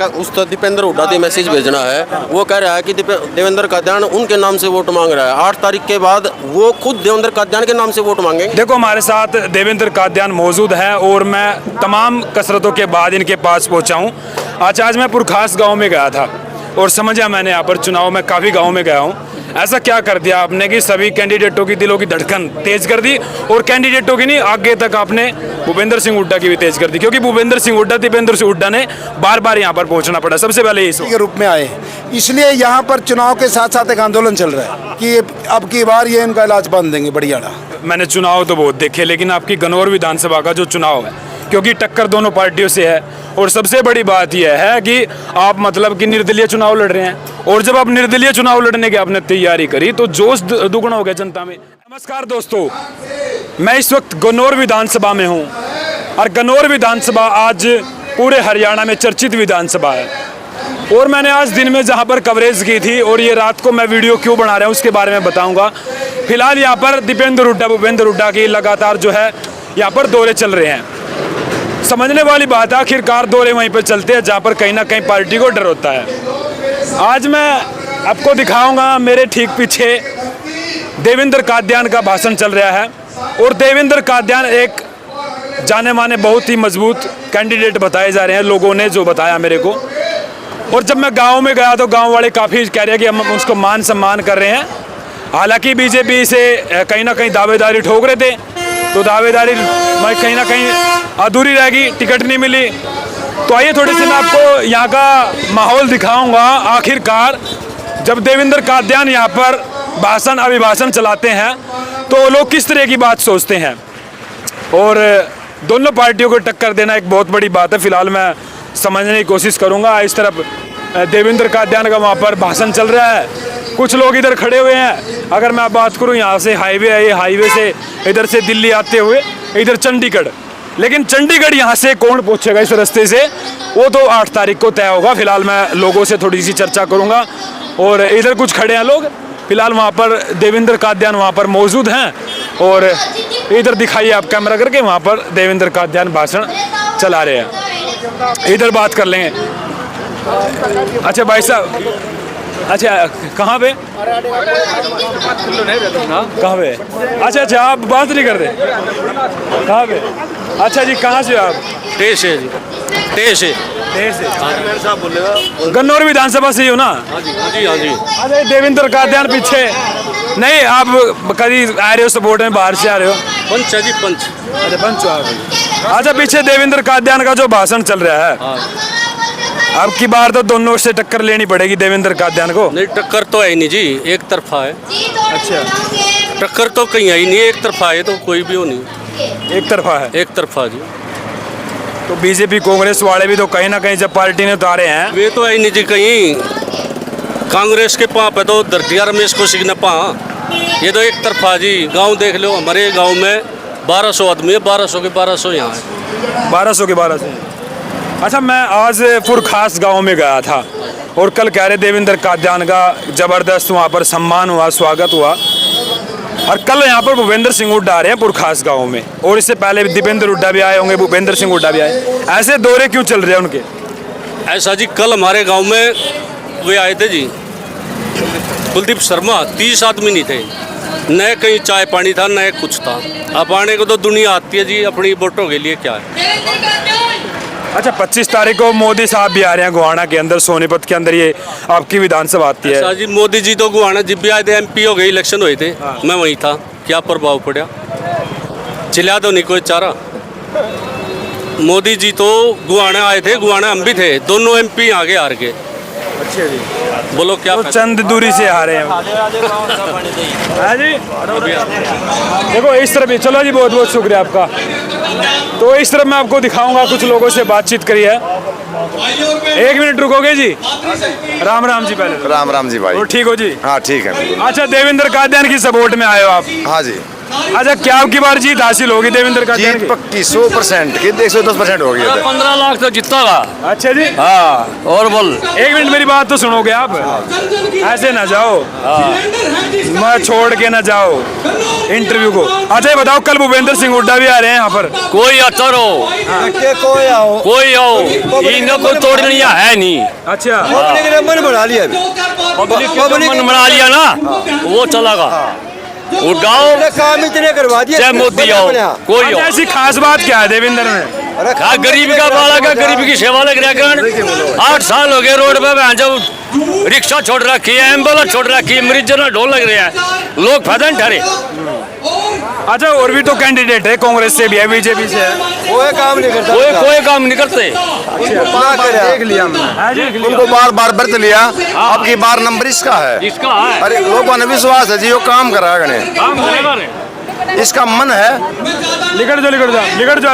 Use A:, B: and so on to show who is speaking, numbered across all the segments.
A: उस तो दीपेंद्र हुड्डा से मैसेज भेजना है। वो कह रहा है कि देवेंद्र कादियान उनके नाम से वोट मांग रहा है। 8 तारीख के बाद वो खुद देवेंद्र कादियान के नाम से वोट मांगेंगे।
B: देखो, हमारे साथ देवेंद्र कादियान मौजूद हैं और मैं तमाम कसरतों के बाद इनके पास पहुंचा हूं। आज मैं पुरखास गांव में गया था और समझा मैंने यहाँ पर चुनाव में काफ़ी गाँव में गया हूँ। ऐसा क्या कर दिया आपने कि सभी कैंडिडेटों की दिलों की धड़कन तेज कर दी, और कैंडिडेटों की नहीं, आगे तक आपने भूपेंद्र सिंह हुड्डा की भी तेज कर दी, क्योंकि भूपेंद्र सिंह हुड्डा दीपेंद्र सिंह हुड्डा ने बार बार यहाँ पर पहुँचना पड़ा। सबसे पहले इस
C: के रूप में आए, इसलिए यहाँ पर चुनाव के साथ साथ एक आंदोलन चल रहा है कि अब की बार ये इनका इलाज बांध देंगे। बढ़िया।
B: मैंने चुनाव तो बहुत देखे, लेकिन आपकी गन्नौर विधानसभा का जो चुनाव है, क्योंकि टक्कर दोनों पार्टियों से है, और सबसे बड़ी बात यह है कि आप मतलब कि निर्दलीय चुनाव लड़ रहे हैं, और जब आप निर्दलीय चुनाव लड़ने की आपने तैयारी करी तो जोश दुगना हो गया जनता में। नमस्कार दोस्तों, मैं इस वक्त गन्नौर विधानसभा में हूं, और गन्नौर विधानसभा आज पूरे हरियाणा में चर्चित विधानसभा है। और मैंने आज दिन में जहां पर कवरेज की थी, और ये रात को मैं वीडियो क्यों बना रहा हूं उसके बारे में बताऊंगा। फिलहाल यहाँ पर दीपेंद्र हुड्डा भूपेंद्र हुड्डा की लगातार जो है यहाँ पर दौरे चल रहे हैं। समझने वाली बात है, आखिरकार दौरे वहीं पर चलते हैं जहाँ पर कहीं ना कहीं पार्टी को डर होता है। आज मैं आपको दिखाऊंगा, मेरे ठीक पीछे देवेंद्र कादियान का भाषण चल रहा है, और देवेंद्र कादियान एक जाने माने बहुत ही मजबूत कैंडिडेट बताए जा रहे हैं, लोगों ने जो बताया मेरे को। और जब मैं गांव में गया तो गांव वाले काफ़ी कह रहे हैं कि हम उसको मान सम्मान कर रहे हैं। हालांकि बीजेपी से कहीं ना कहीं दावेदारी ठोक रहे थे, तो दावेदारी कहीं ना कहीं अधूरी रहेगी, टिकट नहीं मिली। तो आइए थोड़ी सी मैं आपको यहाँ का माहौल दिखाऊंगा। आखिरकार जब देवेंद्र कादियान यहाँ पर अभिभाषण चलाते हैं तो लोग किस तरह की बात सोचते हैं, और दोनों पार्टियों को टक्कर देना एक बहुत बड़ी बात है। फिलहाल मैं समझने की कोशिश करूँगा। इस तरफ देवेंद्र कादियान का वहाँ पर भाषण चल रहा है, कुछ लोग इधर खड़े हुए हैं। अगर मैं बात करूँ, यहाँ से हाईवे है, ये हाईवे से इधर से दिल्ली आते हुए इधर चंडीगढ़, लेकिन चंडीगढ़ यहाँ से कौन पहुँचेगा इस रास्ते से, वो तो 8 तारीख को तय होगा। फिलहाल मैं लोगों से थोड़ी सी चर्चा करूँगा, और इधर कुछ खड़े हैं लोग। फिलहाल वहाँ पर देवेंद्र कादियान वहाँ पर मौजूद हैं, और इधर दिखाइए आप कैमरा करके, वहाँ पर देवेंद्र कादियान भाषण चला रहे हैं। इधर बात कर लेंगे। अच्छा भाई साहब, अच्छा कहाँ पे कहाँ पे? अच्छा आप बात नहीं कर रहे, कहाँ पे? अच्छा जी, कहाँ से आप?
A: टेस है जी, टेस है।
B: गन्नौर विधानसभा से ही हो ना?
A: हाँ जी।
B: अरे देवेंद्र कादियान पीछे नहीं, आप कभी आ रहे हो सपोर्ट में, बाहर से आ रहे हो?
A: पंच है जी, पंच।
B: अच्छा पंच आप। अच्छा, पीछे देवेंद्र कादियान का जो भाषण चल रहा है, अब की बार तो दोनों से टक्कर लेनी पड़ेगी देवेंद्र कादियान को।
A: नहीं, टक्कर तो है नहीं जी, एक तरफा है।
B: अच्छा,
A: टक्कर तो कहीं है ही नहीं, एक तरफा है, तो कोई भी हो नहीं,
B: एक तरफा है।
A: एक तरफा जी।
B: तो बीजेपी कांग्रेस वाले भी तो कहीं ना कहीं जब पार्टी ने उतारे हैं,
A: वे तो है ही नहीं जी। कहीं कांग्रेस के पाँव पे तो धरतिया रमेश कौशिक ने ये तो एक तरफा जी। गांव देख लो, हमारे गांव में 1200 आदमी है, 1200 के 1200 यहाँ है।
B: 1200 के 1200। अच्छा, मैं आज पुरखास गांव में गया था, और कल कह रहे देवेंद्र कादियान का ज़बरदस्त वहाँ पर सम्मान हुआ, स्वागत हुआ, और कल यहाँ पर भूपेंद्र सिंह हुड्डा आ रहे हैं पुरखास गांव में, और इससे पहले दीपेंद्र हुड्डा भी आए होंगे, भूपेंद्र सिंह हुड्डा भी आए। ऐसे दौरे क्यों चल रहे हैं उनके?
A: ऐसा जी, कल हमारे गांव में वे आए थे जी, कुलदीप शर्मा। 30 आदमी नहीं थे, न कहीं चाय पानी था, न कुछ था। अब आने को तो दुनिया आती है जी, अपनी वोटों के लिए क्या है।
B: अच्छा, 25 तारीख को मोदी साहब भी आ रहे हैं गोहाना के अंदर, सोनीपत के अंदर, ये आपकी विधानसभा आती है।
A: जी, मोदी जी तो गोहाना जब भी आए थे, MP हो गए, इलेक्शन हुए थे।
B: हाँ।
A: मैं वहीं था, क्या प्रभाव पड़ा? चिल्ला तो नहीं कोई चारा। मोदी जी तो गोहाना आए थे, गोहाना हम भी थे, दोनों MP आगे हार गए।
B: अच्छा जी,
A: बोलो क्या?
B: तो चंद दूरी से हारे हैं। हाँ जी, देखो इस तरफ भी। चलो जी, बहुत बहुत शुक्रिया आपका। तो इस तरफ मैं आपको दिखाऊंगा, कुछ लोगों से बातचीत करी है। 1 मिनट रुकोगे जी? राम राम जी। पहले
D: राम राम जी भाई।
B: और ठीक हो जी?
D: हाँ ठीक है।
B: अच्छा, देवेंद्र कादियान की सपोर्ट में आए हो आप?
D: हाँ जी।
B: अच्छा, क्या आपकी बार जीत हासिल होगी देवेंद्र कादियान
D: जीत
B: की?
D: पक्की 100% की 110% हो गई है।
A: 15 लाख तो जीता था।
B: अच्छा जी,
A: हाँ, और बोल।
B: एक मिनट मेरी बात तो सुनोगे आप? ऐसे ना जाओ, मैं छोड़ के ना जाओ इंटरव्यू को। अच्छा ये बताओ, कल भूपेंद्र सिंह हुड्डा भी आ रहे हैं यहाँ पर।
A: कोई अच्छा रहो, कोई आओ, इनको कोई तोड़नी है नहीं।
B: अच्छा,
D: मन बना लिया
A: पब्लिक का मन बना लिया ना, वो चलेगा। उठाओ,
D: काम इतने करवा दिए,
A: चाहे मोदी आओ, कोई
B: अच्छा,
A: आओ।
B: ऐसी खास बात क्या है देवेंद्र में?
A: हाँ, गरीब का बालक है, गरीब की सेवा लग रहा है। 8 साल हो गए रोड पे जब रिक्शा छोड़ रखी है, एम्बुलेंस छोड़ रखी है, मरीज ना ढोल लग रहे हैं, लोग फायदा नहीं ठहरे।
B: अच्छा, और भी तो कैंडिडेट है, कांग्रेस से भी है, बीजेपी से है।
D: कोई काम नहीं करता,
A: कोई काम नहीं करते।
D: देख लिया हमने,
B: हाँ जी,
D: उनको बार बार बरत लिया। अब की बार नंबर इसका है।
A: इसका है,
D: अरे लोगों ने विश्वास है जी, वो काम कराएगा ने,
A: काम करेगा रे।
D: इसका मन है।
B: निकट जाओ, निकट जाओ, निकट जाओ।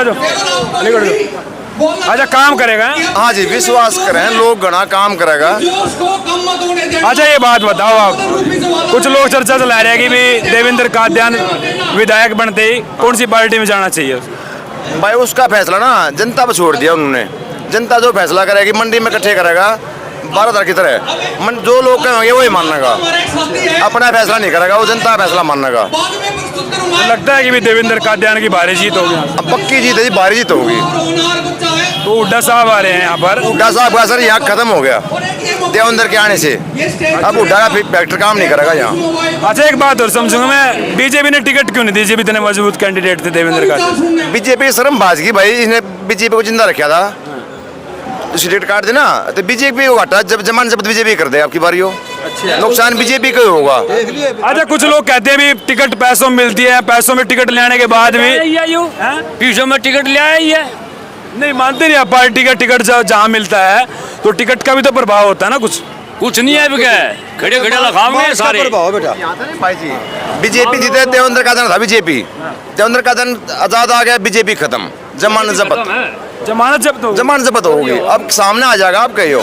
B: अच्छा, काम करेगा?
D: हाँ जी, विश्वास करें, लोग गणा काम करेगा।
B: अच्छा ये बात बताओ आप, कुछ लोग चर्चा चला रहे हैं कि भी देवेंद्र कादियान विधायक बनते ही कौन सी पार्टी में जाना चाहिए?
D: भाई उसका फैसला ना जनता पर छोड़ दिया उन्होंने। जनता जो फैसला करेगी, मंडी में इकट्ठे करेगा 12 की तरह, जो लोग कहेंगे वही मानेगा, अपना फैसला नहीं करेगा, वो जनता का फैसला मानेगा।
B: लगता है कि भी देवेंद्र कादियान की भारी जीत होगी।
D: अब पक्की जीत है जी, भारी जीत होगी।
B: तो हुड्डा साहब आ रहे हैं यहाँ पर।
D: हुड्डा साहब का असर यहाँ खत्म हो गया देवेंद्र के आने से। अब हुड्डा का फैक्टर काम नहीं करेगा यहाँ।
B: अच्छा एक बात और समझूंगा मैं, बीजेपी ने टिकट क्यों नहीं दी जब इतने मजबूत कैंडिडेट थे देवेंद्र कादियान?
D: बीजेपी शर्म बाज की भाई, इसने बीजेपी को जिंदा रखा था। टिकट काट देना तो बीजेपी को घाटा, जब जमान जब्त बीजेपी कर दे आपकी बारी हो। नुकसान बीजेपी को ही होगा।
B: अच्छा, कुछ लोग कहते हैं भी टिकट पैसों में मिलती है, पैसों में टिकट लेने के बाद भी
A: पीछे में टिकट ले आई है।
B: नहीं मानते नहीं आप, पार्टी का टिकट जहाँ मिलता है तो टिकट का भी तो प्रभाव होता है ना कुछ
A: नहीं है बिका, खड़े खड़े लगाओगे सारे।
D: भाई जी, बीजेपी जीते, देवेंद्र कादियान था बीजेपी, देवेंद्र कादियान आजाद आ गया, बीजेपी खत्म, जमानत जब्त,
B: जमानत जब्त हो गई।
D: जमानत जब्त होगी। अब सामने आ जाएगा, आप कहियो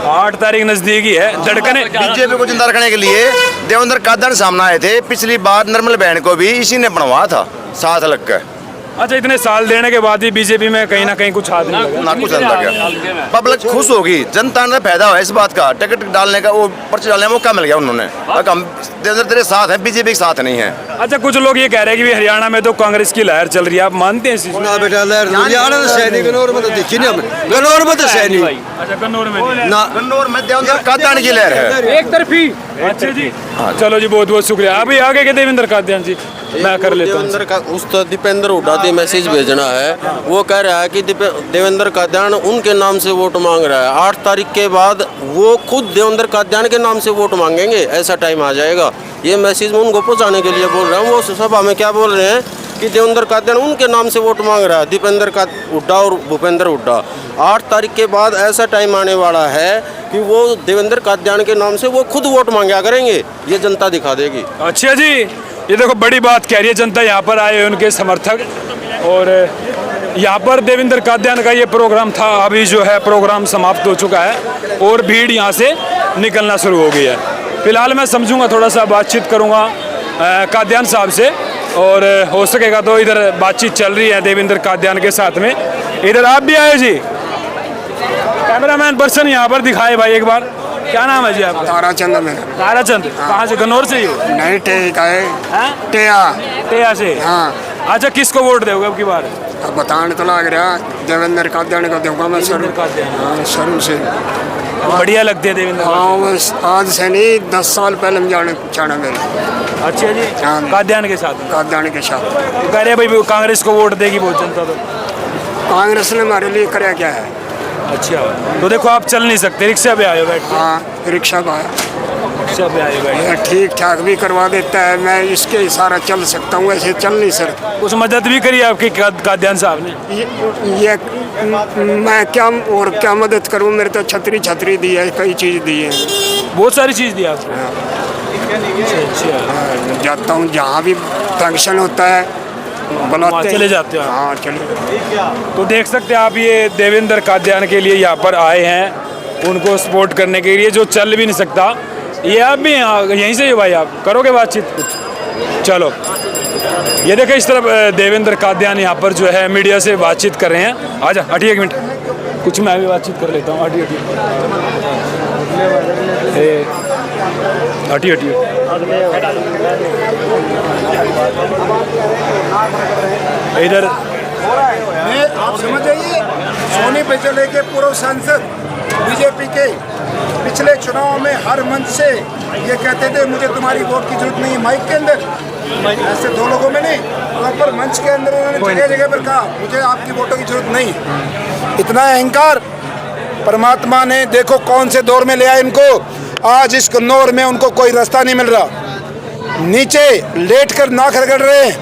B: 8 तारीख नजदीकी है, धड़कने
D: बीजेपी को जिंदा रखने के लिए देवेंद्र कादियान सामने आए थे। पिछली बार नर्मल बहन को भी इसी ने बनवाया था साथ लग कर।
B: अच्छा, इतने साल देने के बाद भी बीजेपी में कहीं ना कहीं कुछ हाथ नहीं लगा।
D: ना कुछ अंदर गया, पब्लिक खुश होगी, जनता ने फायदा हुआ इस बात का। टिकट डालने का, वो पर्ची डालने का मौका मिल गया उन्होंने। हम तेरे साथ हैं, बीजेपी के साथ नहीं है।
B: अच्छा, कुछ लोग ये कह रहे हैं कि हरियाणा में तो कांग्रेस की लहर चल रही है, आप मानते हैं इस चीज़ को?
D: ना बेटा, हरियाणा से सैनिक गन्नौर में तो देखी नहीं हमने, गन्नौर में तो सैनिक
B: अच्छा, कन्नौर में नहीं।
D: ना, गन्नौर में देवेंद्र कादियान की लहर है।
B: एक तरफी। अच्छा जी, चलो जी, बहुत बहुत शुक्रिया। अभी आगे के देवेंद्र कादियान जी, मैं कर लेता हूँ।
E: देवेंद्र का उस तो दीपेंद्र हुड्डा से मैसेज भेजना है। वो कह रहा है कि देवेंद्र कादियान उनके नाम से वोट मांग रहा है। 8 तारीख के बाद वो खुद देवेंद्र कादियान के नाम से वोट मांगेंगे, ऐसा टाइम आ जाएगा। ये मैसेज मैं उनको पहुँचाने के लिए बोल रहा हूँ। वो सभा में क्या बोल रहे हैं कि देवेंद्र कादियान उनके नाम से वोट मांग रहा है, दीपेंद्र का हुड्डा और भूपेंद्र हुड्डा। 8 तारीख के बाद ऐसा टाइम आने वाला है कि वो देवेंद्र कादियान के नाम से वो खुद वोट मांगा करेंगे, ये जनता दिखा देगी।
B: अच्छा जी, ये देखो बड़ी बात कह रही है जनता, यहाँ पर आए उनके समर्थक। और यहाँ पर देवेंद्र कादियान का ये प्रोग्राम था, अभी जो है प्रोग्राम समाप्त हो चुका है और भीड़ यहाँ से निकलना शुरू हो गई है। फिलहाल मैं समझूंगा, थोड़ा सा बातचीत करूँगा कादियान साहब से, और हो सकेगा तो इधर बातचीत चल रही है देवेंद्र कादियान के साथ में। इधर आप भी आए जी, कैमरामैन पर्सन यहाँ पर दिखाए भाई एक बार। क्या नाम है जी आपका?
F: ताराचंद मेरा।
B: ताराचंद, कहाँ से? गन्नौर से ही हो?
F: नहीं, टे का है।
B: हैं? टेया से।
F: हाँ।
B: अच्छा, किसको वोट दोगे अब की बार?
F: अब बताने तो लग रहा देवेंद्र कादियान को दूंगा मैं शुरू। हाँ, शुरू से
B: बढ़िया लगते हैं देवेंद्र।
F: हाँ, बस आज से नहीं 10 साल पहले में जाने चाहना मेरे।
B: अच्छा जी,
F: हाँ।
B: कादियान के साथ?
F: कादियान के साथ।
B: तो कह रहे भाई कांग्रेस को वोट देगी बहुत जनता तो।
F: कांग्रेस ने हमारे लिए कराया क्या है?
B: अच्छा, तो देखो आप चल नहीं सकते, रिक्शा पे आए हो बैठ?
F: हाँ, रिक्शा का है।
B: रिक्शा पे आए हो बैठ?
F: ये ठीक ठाक भी करवा देता है, मैं इसके इशारा चल सकता हूँ, ऐसे चल नहीं सकता।
B: कुछ मदद भी करी आपकी कादियान साहब ने?
F: ये मैं क्या और क्या मदद करूँ? मेरे तो छतरी दी है, कई चीज़ दी है,
B: बहुत सारी चीज़ दी आपको। अच्छा,
F: जाता हूँ जहाँ भी फंक्शन होता है बुलाते हैं।
B: चले जाते हो आप?
F: हाँ, चले।
B: तो देख सकते हैं आप, ये देवेंद्र कादियान के लिए यहाँ पर आए हैं, उनको सपोर्ट करने के लिए, जो चल भी नहीं सकता। ये आप भी यहीं से ही भाई, आप करोगे बातचीत कुछ? चलो ये देखिए इस तरफ देवेंद्र कादियान यहाँ पर जो है मीडिया से बातचीत कर रहे हैं। आजा हटिए एक मिनट, कुछ मैं भी बातचीत कर लेता हूँ। हटिए हटिए हटिए इधर
C: आप समझ जाइए, सोनी पे चले के पूर्व सांसद बीजेपी के पिछले चुनाव में हर मंच से ये कहते थे मुझे तुम्हारी वोट की जरूरत नहीं है, माइक के अंदर, ऐसे दो लोगों में नहीं, प्रॉपर मंच के अंदर उन्होंने जगह जगह पर कहा मुझे आपकी वोटों की जरूरत नहीं है। इतना अहंकार परमात्मा ने देखो कौन से दौर में ले आया इनको। आज इस कन्नौर में उनको कोई रास्ता नहीं मिल रहा, नीचे लेट कर नाक रगड़ रहे हैं,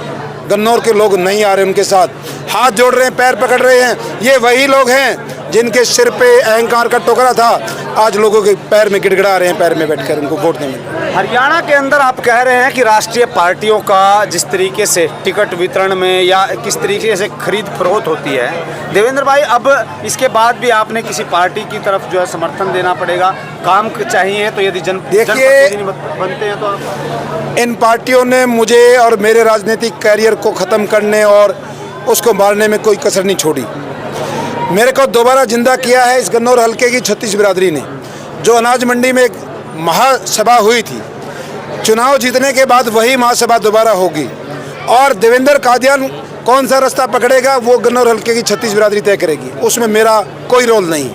C: गन्नौर के लोग नहीं आ रहे उनके साथ, हाथ जोड़ रहे हैं, पैर पकड़ रहे हैं। ये वही लोग हैं जिनके सिर पे अहंकार का टोकरा था, आज लोगों के पैर में गिड़गिड़ा रहे हैं, पैर में बैठकर उनको वोट नहीं मिल रहा।
G: हरियाणा के अंदर आप कह रहे हैं कि राष्ट्रीय पार्टियों का जिस तरीके से टिकट वितरण में या किस तरीके से खरीद फरोख्त होती है, देवेंद्र भाई अब इसके बाद भी आपने किसी पार्टी की तरफ जो है समर्थन देना पड़ेगा, काम चाहिए तो यदि जनप्रतिनिधि बनते हैं तो आप
C: इन पार्टियों ने मुझे और मेरे राजनीतिक कैरियर को ख़त्म करने और उसको मारने में कोई कसर नहीं छोड़ी। मेरे को दोबारा जिंदा किया है इस गन्नौर हल्के की 36 बिरादरी ने। जो अनाज मंडी में एक महासभा हुई थी, चुनाव जीतने के बाद वही महासभा दोबारा होगी और देवेंद्र कादियान कौन सा रास्ता पकड़ेगा वो गन्नौर हल्के की 36 बिरादरी तय करेगी, उसमें मेरा कोई रोल नहीं।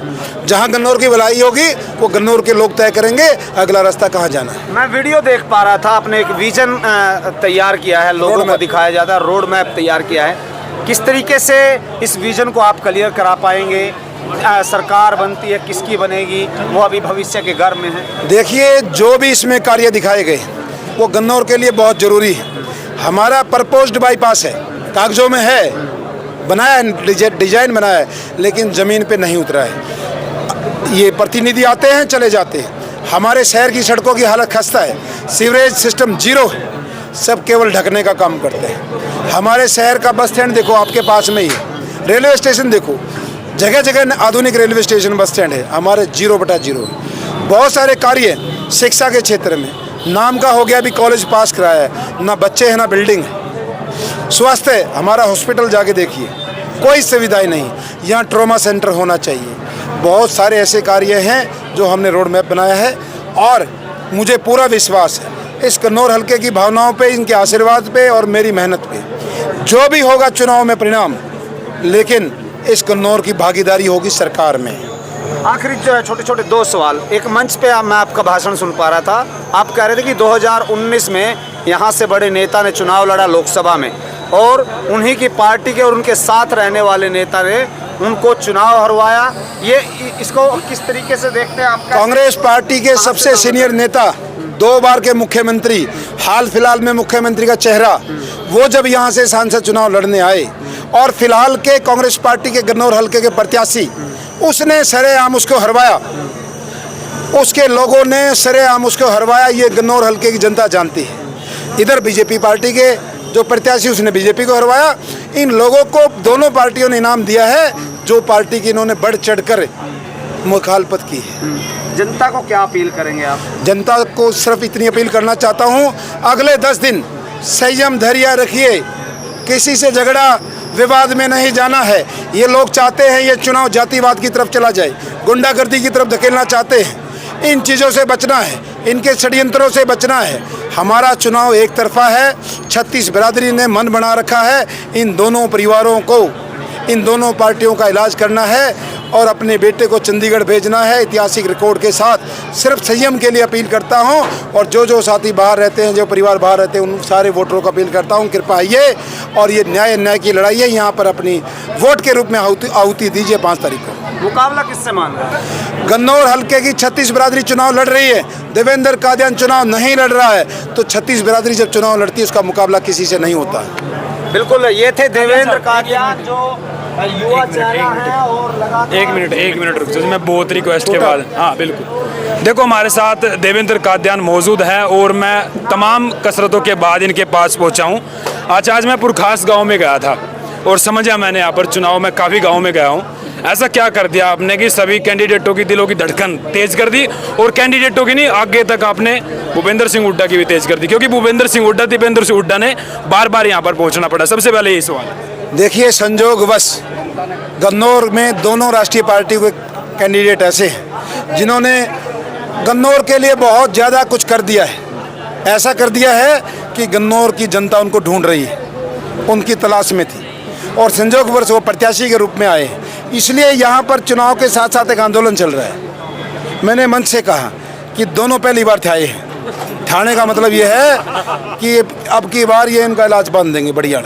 C: जहां गन्नौर की भलाई होगी वो गन्नौर के लोग तय करेंगे अगला रास्ता कहाँ जाना है।
G: मैं वीडियो देख पा रहा था, आपने एक विजन तैयार किया है, लोगों को दिखाया जाता है, रोड मैप तैयार किया है। किस तरीके से इस विजन को आप क्लियर करा पाएंगे? सरकार बनती है किसकी बनेगी वो अभी भविष्य के घर में है।
C: देखिए जो भी इसमें कार्य दिखाए गए वो गन्नौर के लिए बहुत ज़रूरी है। हमारा प्रपोज्ड बाईपास है, कागजों में है, बनाया है, डिजाइन बनाया है, लेकिन ज़मीन पे नहीं उतरा है। ये प्रतिनिधि आते हैं चले जाते हैं। हमारे शहर की सड़कों की हालत खस्ता है, सीवरेज सिस्टम जीरो है, सब केवल ढकने का काम करते हैं। हमारे शहर का बस स्टैंड देखो आपके पास में ही है, रेलवे स्टेशन देखो, जगह जगह आधुनिक रेलवे स्टेशन बस स्टैंड है, हमारे 0/0। बहुत सारे कार्य शिक्षा के क्षेत्र में, नाम का हो गया अभी कॉलेज पास कराया है, ना बच्चे हैं ना बिल्डिंग है। स्वास्थ्य हमारा हॉस्पिटल जाके देखिए कोई सुविधाएं नहीं, यहाँ ट्रॉमा सेंटर होना चाहिए। बहुत सारे ऐसे कार्य हैं जो हमने रोड मैप बनाया है और मुझे पूरा विश्वास है इस कन्नौर हल्के की भावनाओं पे, इनके आशीर्वाद पे और मेरी मेहनत पे, जो भी होगा चुनाव में परिणाम, लेकिन इस कन्नौर की भागीदारी होगी सरकार में।
G: आखिरी जो है छोटे छोटे दो सवाल। एक मंच पे मैं आपका भाषण सुन पा रहा था, आप कह रहे थे कि 2019 में यहाँ से बड़े नेता ने चुनाव लड़ा लोकसभा में और उन्हीं की पार्टी के और उनके साथ रहने वाले नेता ने उनको चुनाव हरवाया। ये इसको किस तरीके से देखते हैं आप?
C: कांग्रेस पार्टी के सबसे सीनियर नेता, 2 बार के मुख्यमंत्री, हाल फिलहाल में मुख्यमंत्री का चेहरा, वो जब यहाँ से सांसद चुनाव लड़ने आए और फिलहाल के कांग्रेस पार्टी के गन्नौर हल्के के प्रत्याशी, उसने सरेआम उसको हरवाया, उसके लोगों ने सरेआम उसको हरवाया। ये गन्नौर हल्के की जनता जानती है। इधर बीजेपी पार्टी के जो प्रत्याशी, उसने बीजेपी को हरवाया। इन लोगों को दोनों पार्टियों ने इनाम दिया है जो पार्टी की इन्होंने बढ़ चढ़कर मुखालफत की है।
G: जनता को क्या अपील करेंगे आप?
C: जनता को सिर्फ इतनी अपील करना चाहता हूँ, अगले 10 दिन संयम धैर्य रखिए, किसी से झगड़ा विवाद में नहीं जाना है। ये लोग चाहते हैं ये चुनाव जातिवाद की तरफ चला जाए, गुंडागर्दी की तरफ धकेलना चाहते हैं। इन चीज़ों से बचना है, इनके षड्यंत्रों से बचना है। हमारा चुनाव एक तरफा है, 36 बिरादरी ने मन बना रखा है इन दोनों परिवारों को, इन दोनों पार्टियों का इलाज करना है और अपने बेटे को चंडीगढ़ भेजना है ऐतिहासिक रिकॉर्ड के साथ। सिर्फ संयम के लिए अपील करता हूं और जो साथी बाहर रहते हैं, जो परिवार बाहर रहते हैं, उन सारे वोटरों को अपील करता हूं, कृपया आइए और ये न्याय की लड़ाई है, यहाँ पर अपनी वोट के रूप में आहुति दीजिए 5 तारीख को।
G: मुकाबला किससे मान रहा है?
C: गन्नौर हल्के की 36 बिरादरी चुनाव लड़ रही है, देवेंद्र कादियान चुनाव नहीं लड़ रहा है, तो 36 बिरादरी जब चुनाव लड़ती है उसका मुकाबला किसी से नहीं होता।
G: बिल्कुल, ये थे देवेंद्र कादियान जो युवा चेहरा है और लगातार।
B: एक मिनट रुक जाओ, मैं बहुत रिक्वेस्ट के बाद। हाँ बिल्कुल, देखो हमारे साथ देवेंद्र कादियान मौजूद है और मैं तमाम कसरतों के बाद इनके पास पहुंचा हूं। आज मैं पुरखास गांव में गया था और समझा मैंने यहाँ पर चुनाव में काफ़ी गाँव में गया हूँ। ऐसा क्या कर दिया आपने कि सभी कैंडिडेटों की दिलों की धड़कन तेज कर दी, और कैंडिडेटों की नहीं, आगे तक आपने भूपेंद्र सिंह हुड्डा की भी तेज कर दी, क्योंकि भूपेंद्र सिंह हुड्डा, दीपेंद्र सिंह हुड्डा ने बार बार यहाँ पर पहुँचना पड़ा। सबसे पहले यही सवाल है।
C: देखिए, संजोगवश गन्नौर में दोनों राष्ट्रीय पार्टी के कैंडिडेट ऐसे हैं जिन्होंने गन्नौर के लिए बहुत ज़्यादा कुछ कर दिया है। ऐसा कर दिया है कि गन्नौर की जनता उनको ढूंढ रही है, उनकी तलाश में थी, और संजोगवश वो प्रत्याशी के रूप में आए हैं। इसलिए यहाँ पर चुनाव के साथ साथ एक आंदोलन चल रहा है। मैंने मंच से कहा कि दोनों पहली बार थे आए हैं। ठाणे का मतलब ये है कि अब की बार ये इनका इलाज बांध देंगे बढ़िया।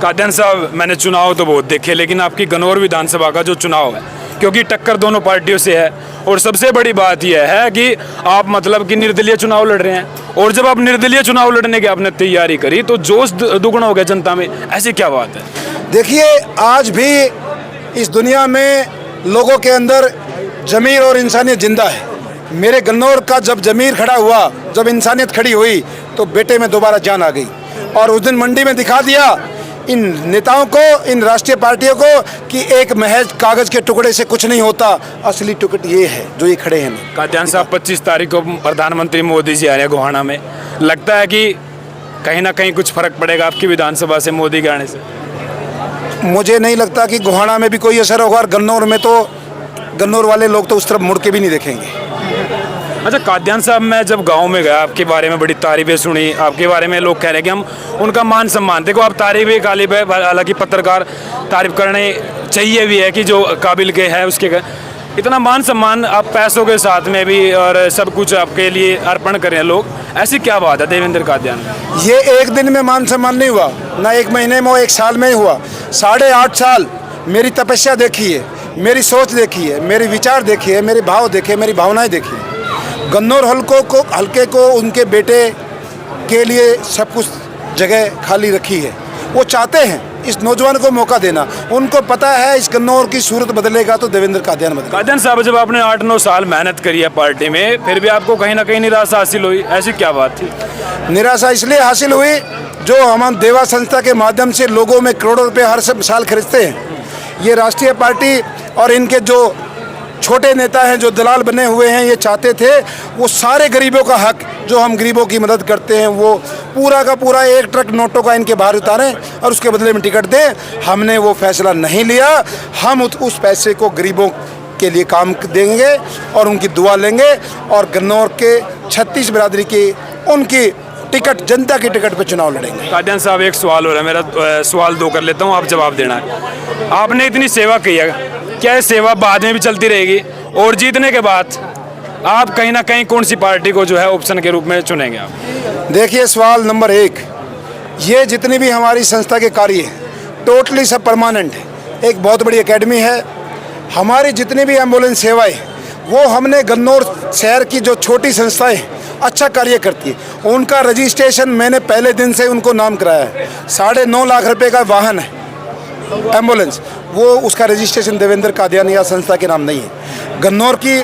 B: कादियान साहब, मैंने चुनाव तो बहुत देखे, लेकिन आपकी गन्नौर विधानसभा का जो चुनाव है, क्योंकि टक्कर दोनों पार्टियों से है, और सबसे बड़ी बात यह है कि आप मतलब कि निर्दलीय चुनाव लड़ रहे हैं, और जब आप निर्दलीय चुनाव लड़ने की आपने तैयारी करी तो जोश दुगना हो गया जनता में। ऐसी क्या बात है?
C: देखिए, आज भी इस दुनिया में लोगों के अंदर ज़मीर और इंसानियत जिंदा है। मेरे गन्नौर का जब ज़मीर खड़ा हुआ, जब इंसानियत खड़ी हुई, तो बेटे में दोबारा जान आ गई, और उस दिन मंडी में दिखा दिया इन नेताओं को, इन राष्ट्रीय पार्टियों को, कि एक महज कागज़ के टुकड़े से कुछ नहीं होता। असली टिकट ये है जो ये खड़े हैं।
B: कादियान साहब, 25 तारीख को प्रधानमंत्री मोदी जी आ रहे हैं गोहाना में। लगता है कि कहीं ना कहीं कुछ फर्क पड़ेगा आपकी विधानसभा से मोदी के आने से?
C: मुझे नहीं लगता कि गोहाना में भी कोई असर होगा, और गन्नौर में तो गन्नौर वाले लोग तो उस तरफ मुड़ के भी नहीं देखेंगे।
B: अच्छा कादियान साहब, मैं जब गांव में गया, आपके बारे में बड़ी तारीफें सुनी, आपके बारे में लोग कह रहे हैं कि हम उनका मान सम्मान, देखो आप तारीफ ही कालिब है, हालांकि पत्रकार तारीफ करने चाहिए भी है कि जो काबिल के है उसके इतना मान सम्मान आप पैसों के साथ में भी और सब कुछ आपके लिए अर्पण करें लोग। ऐसी क्या बात है देवेंद्र कादियान?
C: ये एक दिन में मान सम्मान नहीं हुआ, ना एक महीने में, एक साल में ही हुआ। 8.5 साल मेरी तपस्या देखी है, मेरी सोच देखी है, मेरे विचार देखी है, मेरे भाव देखे, मेरी भावनाएं देखी है। गन्नौर हल्के को उनके बेटे के लिए सब कुछ जगह खाली रखी है। वो चाहते हैं इस नौजवान को मौका देना। उनको पता है इस गन्नौर की सूरत बदलेगा तो देवेंद्र कादियान बदलेगा।
B: कादियान साहब, जब आपने 8-9 साल मेहनत करी है पार्टी में, फिर भी आपको कहीं ना कहीं निराशा हासिल हुई, ऐसी क्या बात थी?
C: निराशा इसलिए हासिल हुई, जो हम देवा संस्था के माध्यम से लोगों में करोड़ों रुपए हर साल खरीदते हैं। ये राष्ट्रीय पार्टी और इनके जो छोटे नेता हैं, जो दलाल बने हुए हैं, ये चाहते थे वो सारे गरीबों का हक, जो हम गरीबों की मदद करते हैं, वो पूरा का पूरा 1 ट्रक नोटों का इनके बाहर उतारें और उसके बदले में टिकट दें। हमने वो फैसला नहीं लिया। हम उस पैसे को गरीबों के लिए काम देंगे और उनकी दुआ लेंगे, और गन्नौर के 36 बिरादरी की उनकी टिकट, जनता की टिकट पे चुनाव लड़ेंगे।
B: कादियान साहब, एक सवाल हो रहा है मेरा, सवाल 2 कर लेता हूँ, आप जवाब देना है। आपने इतनी सेवा की है, क्या ये सेवा बाद में भी चलती रहेगी? और जीतने के बाद आप कहीं ना कहीं कौन सी पार्टी को जो है ऑप्शन के रूप में चुनेंगे आप?
C: देखिए, सवाल नंबर 1, ये जितनी भी हमारी संस्था के कार्य हैं टोटली सब परमानेंट है। एक बहुत बड़ी एकेडमी है। हमारी जितनी भी एम्बुलेंस सेवाएं, वो हमने गन्नौर शहर की जो छोटी संस्थाएं अच्छा कार्य करती है, उनका रजिस्ट्रेशन मैंने पहले दिन से उनको नाम कराया है। 9.5 लाख रुपए का वाहन है एम्बुलेंस, वो उसका रजिस्ट्रेशन देवेंद्र कादियान या संस्था के नाम नहीं है। गन्नौर की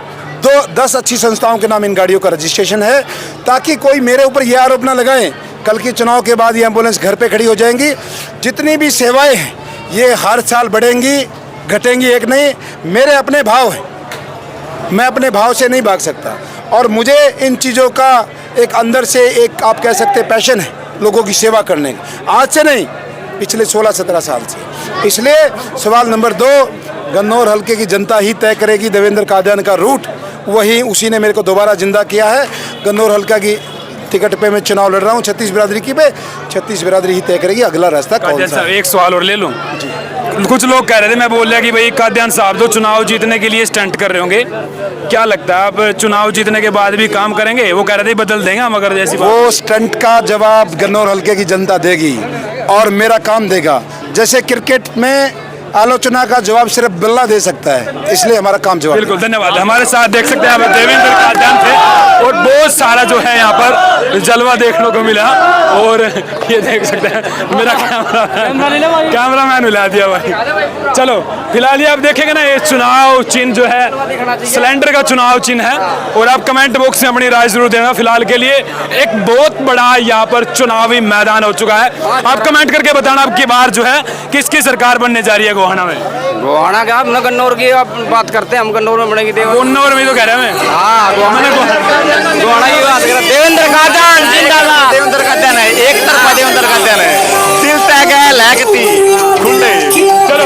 C: 10 अच्छी संस्थाओं के नाम इन गाड़ियों का रजिस्ट्रेशन है, ताकि कोई मेरे ऊपर ये आरोप ना लगाएं कल के चुनाव के बाद ये एम्बुलेंस घर पे खड़ी हो जाएंगी। जितनी भी सेवाएं हैं ये हर साल बढ़ेंगी, घटेंगी एक नहीं। मेरे अपने भाव हैं, मैं अपने भाव से नहीं भाग सकता, और मुझे इन चीज़ों का एक अंदर से एक आप कह सकते पैशन है लोगों की सेवा करने का। आज से नहीं, पिछले 16-17 साल से। इसलिए सवाल नंबर 2, गन्नौर हल्के की जनता ही तय करेगी देवेंद्र कादियान का रूट। वही उसी ने मेरे को दोबारा जिंदा किया है। गन्नौर हल्का की टिकट पे मैं चुनाव लड़ रहा हूँ 36 बिरादरी की पे। 36 बिरादरी ही तय करेगी अगला रास्ता कौन सा।
B: एक सवाल और ले लूँ? कुछ लोग कह रहे थे, मैं बोल रहा कि भाई कादियान साहब तो चुनाव जीतने के लिए स्टंट कर रहे होंगे, क्या लगता है आप चुनाव जीतने के बाद भी काम करेंगे? वो कह रहे थे बदल देंगे हम अगर जैसी
C: वो स्टंट का जवाब गन्नौर हल्के की जनता देगी और मेरा काम देगा। जैसे क्रिकेट में आलोचना का जवाब सिर्फ बिल्ला दे सकता है, इसलिए हमारा काम जवाब।
B: बिल्कुल, धन्यवाद। हमारे साथ देख सकते हैं देवेंद्र कादियान थे, और बहुत सारा जो है यहाँ पर जलवा देखने को मिला। और ये देख सकते हैं मेरा कैमरामैन हिला दिया भाई। चलो फिलहाल ये आप देखेंगे ना, ये चुनाव चिन्ह जो है सिलेंडर का चुनाव चिन्ह है, और आप कमेंट बॉक्स में अपनी राय जरूर देना। फिलहाल के लिए एक बहुत बड़ा यहाँ पर चुनावी मैदान हो चुका है। आप कमेंट करके बताना अब की बार जो है किसकी सरकार बनने जा रही है। गोहाना में?
H: गोहाना क्या, हमने गन्नौर की आप बात करते हैं, हम गन्नौर में बनेगी
B: गन्नौर में तो कह रहा मैं।
H: हाँ गोहाना की बात कर रहे हैं। देवेंद्र कादयान जिंदाबाद।
D: देवेंद्र कादयान है, एक तरफा देवेंद्र कादयान है, दिल तय है लहकती खुले।
B: चलो